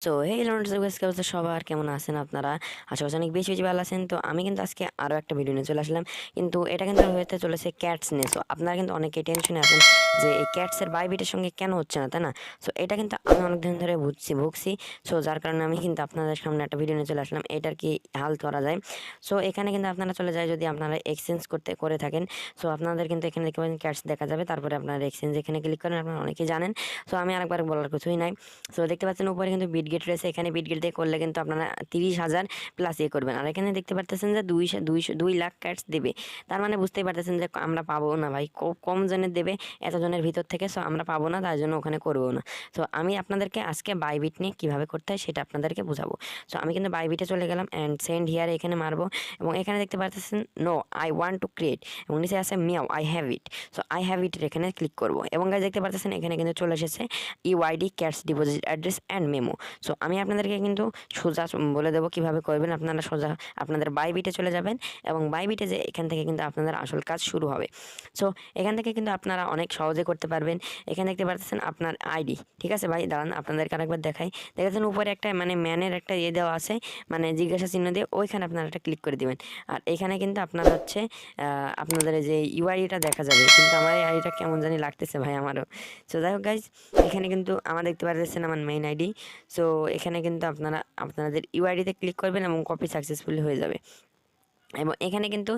So hey লন্ডস কি অবস্থা সবার, কেমন আছেন আপনারা? আশা করছি অনেক বেশি বেশি ভালো আছেন। তো আমি কিন্তু আজকে আরও একটা ভিডিও নিয়ে চলে আসলাম, কিন্তু এটা কিন্তু হতে চলেছে ক্যাটস নিয়ে। সো আপনারা কিন্তু অনেকে টেনশনে আছেন যে এই ক্যাটসের বাইবিটের সঙ্গে কেন হচ্ছে না, তাই না? সো এটা কিন্তু আমি অনেক দিন ধরে ভুগছি। সো যার কারণে আমি কিন্তু আপনাদের সামনে একটা ভিডিও নিয়ে চলে আসলাম, এটার কি হাল করা যায়। সো এখানে কিন্তু আপনারা চলে যায়, যদি আপনারা এক্সচেঞ্জ করে থাকেন। সো আপনাদের কিন্তু এখানে দেখতে পাবেন ক্যাটস দেখা যাবে, তারপরে আপনারা এক্সচেঞ্জ এখানে ক্লিক করেন, আপনারা অনেকেই জানেন। সো আমি আরেকবার বলার কিছুই নাই। সো দেখতে পাচ্ছেন উপরে কিন্তু বিটগেট রয়েছে, এখানে বিটগেট দিয়ে করলে কিন্তু আপনারা 30,000 প্লাস করবেন। আর এখানে দেখতে পারতেছেন যে 2 লাখ ক্যাটস দেবে। তার মানে বুঝতেই পারতেছেন যে আমরা পাবো না ভাই, কম জনের দেবে এতজনের ভিতর থেকে। সো আমরা পাবো না, তার জন্য ওখানে করবো না। সো আমি আপনাদেরকে আজকে বাইবিট নিয়ে কীভাবে করতে হয় সেটা আপনাদেরকে বোঝাবো। সো আমি কিন্তু বাইবিটে চলে গেলাম অ্যান্ড সেন্ড হিয়ারে এখানে মারবো, এবং এখানে দেখতে পারতেছেন no I want to create, এবং নিচে আছে মিয়াও I have it. So I have ইটের এখানে ক্লিক করবো, এবং গাইজ দেখতে পারতেছেন এখানে কিন্তু চলে এসেছে UID cats deposit address and memo. So আমি আপনাদেরকে কিন্তু সোজা বলে দেবো কীভাবে করবেন। আপনারা সোজা আপনাদের বাইবিটে চলে যাবেন, এবং বাইবিটে যে এখান থেকে কিন্তু আপনাদের আসল কাজ শুরু হবে। সো এখান থেকে কিন্তু আপনারা অনেক সহজে করতে পারবেন। এখানে দেখতে পাচ্ছেন আপনার আইডি, ঠিক আছে ভাই, দাঁড়ান আপনাদেরকে আরেকবার দেখাই। দেখেছেন উপরে একটা মানে ম্যানের একটা দেওয়া আছে, মানে জিজ্ঞাসা চিহ্ন দিয়ে, ওইখানে আপনারা একটা ক্লিক করে দিবেন। আর এখানে কিন্তু আপনার হচ্ছে আপনাদের যে ইউআইডিটা দেখা যাবে, কিন্তু আমার এই আইডিটা কেমন জানি লাগতেছে ভাই আমারও। সো যাই হোক গাইজ, এখানে কিন্তু আমার দেখতে পাচ্ছেন আমার মেইন আইডি। সো এখানে কিন্তু আপনারা আপনাদের ইউআইডিতে ক্লিক করবেন এবং কপি সাকসেসফুলি হয়ে যাবে। এবং এখানে কিন্তু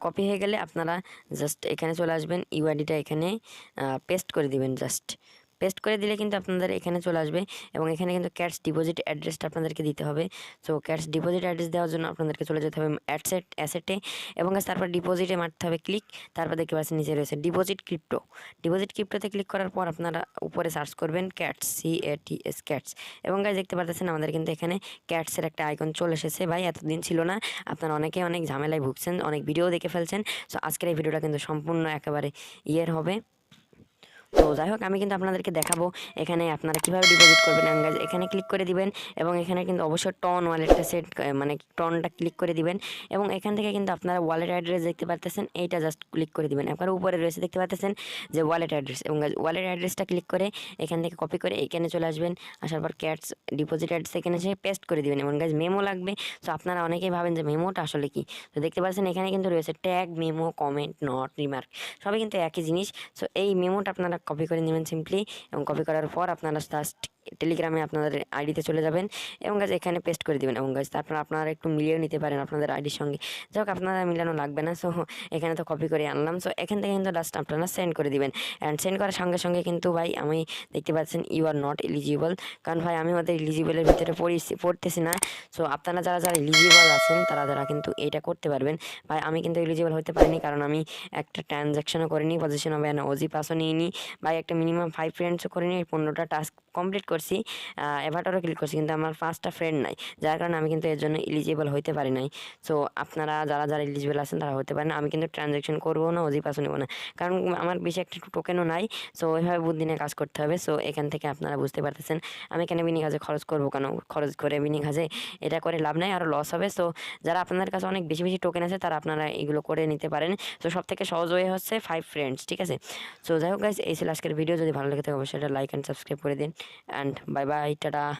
কপি হয়ে গেলে আপনারা জাস্ট এখানে চলে আসবেন, ইউআইডিটা এখানে পেস্ট করে দিবেন। জাস্ট পেস্ট করে দিলে কিন্তু আপনাদের এখানে চলে আসবে, এবং এখানে কিন্তু ক্যাটস ডিপোজিট অ্যাড্রেসটা আপনাদেরকে দিতে হবে। সো ক্যাটস ডিপোজিট অ্যাড্রেস দেওয়ার জন্য আপনাদেরকে চলে যেতে হবে অ্যাসেটে, এবং তারপর ডিপোজিটে মারতে হবে ক্লিক। তারপর দেখতে পাচ্ছেন নিচে রয়েছে ডিপোজিট ক্রিপ্টোতে ক্লিক করার পর আপনারা উপরে সার্চ করবেন ক্যাটস, CATS ক্যাটস। এবং গাইজ দেখতে পাচ্ছেন আমাদের কিন্তু এখানে ক্যাটসের একটা আইকন চলে এসেছে। ভাই এতদিন ছিল না, আপনারা অনেক ঝামেলায় ভুগছেন, অনেক ভিডিও দেখে ফেলছেন। সো আজকের এই ভিডিওটা কিন্তু সম্পূর্ণ একেবারে হবে। তো যাই হোক, আমি কিন্তু আপনাদেরকে দেখাবো এখানে আপনারা কীভাবে ডিপোজিট করবেন। গাইজ এখানে ক্লিক করে দিবেন, এবং এখানে কিন্তু অবশ্যই টন ওয়ালেটটা মানে টনটা ক্লিক করে দিবেন, এবং এখান থেকে কিন্তু আপনারা ওয়ালেট অ্যাড্রেস দেখতে পাচ্ছেন, এইটা জাস্ট ক্লিক করে দিবেন। আপনার উপরে রয়েছে দেখতে পাচ্ছেন যে ওয়ালেট অ্যাড্রেস, এবং ওয়ালেট অ্যাড্রেসটা ক্লিক করে এখান থেকে কপি করে এখানে চলে আসবেন। আসার পর ক্যাটস ডিপোজিট অ্যাড্রেস এখানে এসে পেস্ট করে দিবেন, এবং গাইজ মেমো লাগবে। সো আপনারা অনেকেই ভাবেন যে মেমোটা আসলে কি। তো দেখতে পাচ্ছেন এখানে কিন্তু রয়েছে tag, memo, comment, not, remark, সবই কিন্তু একই জিনিস। সো এই মেমোটা আপনারা কপি করে নেবেন সিম্পলি, এবং কপি করার পর আপনারা জাস্ট টেলিগ্রামে আপনাদের আইডিতে চলে যাবেন, এবং গাছ এখানে পেস্ট করে দেবেন। এবং গাছ তারপর আপনারা একটু মিলিয়ে নিতে পারেন আপনাদের আইডির সঙ্গে। যাই হোক, আপনারা মিলানো লাগবে না। সো এখানে তো কপি করে আনলাম। সো এখান থেকে কিন্তু জাস্ট আপনারা সেন্ড করে দিবেন, অ্যান্ড সেন্ড করার সঙ্গে সঙ্গে কিন্তু ভাই আমি দেখতে পাচ্ছেন ইউ আর নট এলিজিবল, কারণ ভাই আমি ওদের এলিজিবলের ভিতরে পড়তেছি না। সো আপনারা যারা যারা এলিজিবল আছেন তারা কিন্তু এইটা করতে পারবেন। ভাই আমি কিন্তু এলিজিবল হতে পারিনি, কারণ আমি একটা ট্রানজ্যাকশনও করিনি, পজিশন হবে না, ওজি পাসও নিইনি ভাই, একটা মিনিমাম 5 ফ্রেন্ডসও করিনি, 15টা টাস্ক কমপ্লিট করছি, এভারটারও ক্লিক করছি, কিন্তু আমার 5টা ফ্রেন্ড নাই, যার কারণে আমি কিন্তু এর জন্য এলিজিবল হতে পারি নাই। সো আপনারা যারা যারা এলিজিবল আছেন তারা হতে পারেন। আমি কিন্তু ট্রানজ্যাকশন করবো না, ওজি পাসও নেবো না, কারণ আমার বেশি একটা টোকেনও নাই। সো ওইভাবে বুদ্ধি নিয়ে কাজ করতে হবে। সো এখান থেকে আপনারা বুঝতে পারতেছেন আমি এখানে বিনি কাজে খরচ করবো কেন, খরচ করে বিনি কাজে এটা করে লাভ নাই, আরও লস হবে। সো যারা আপনাদের কাছে অনেক বেশি বেশি টোকেন আছে তারা আপনারা এগুলো করে নিতে পারেন। তো সব থেকে সহজ ওয়ে হচ্ছে 5 ফ্রেন্ডস, ঠিক আছে। সো যাই হোক গাইস, এই ছিল আজকের ভিডিও। যদি ভালো লেগে থাকে অবশ্যই এটা লাইক অ্যান্ড সাবস্ক্রাইব করে দিন, অ্যান্ড বাই বাই, টাটা।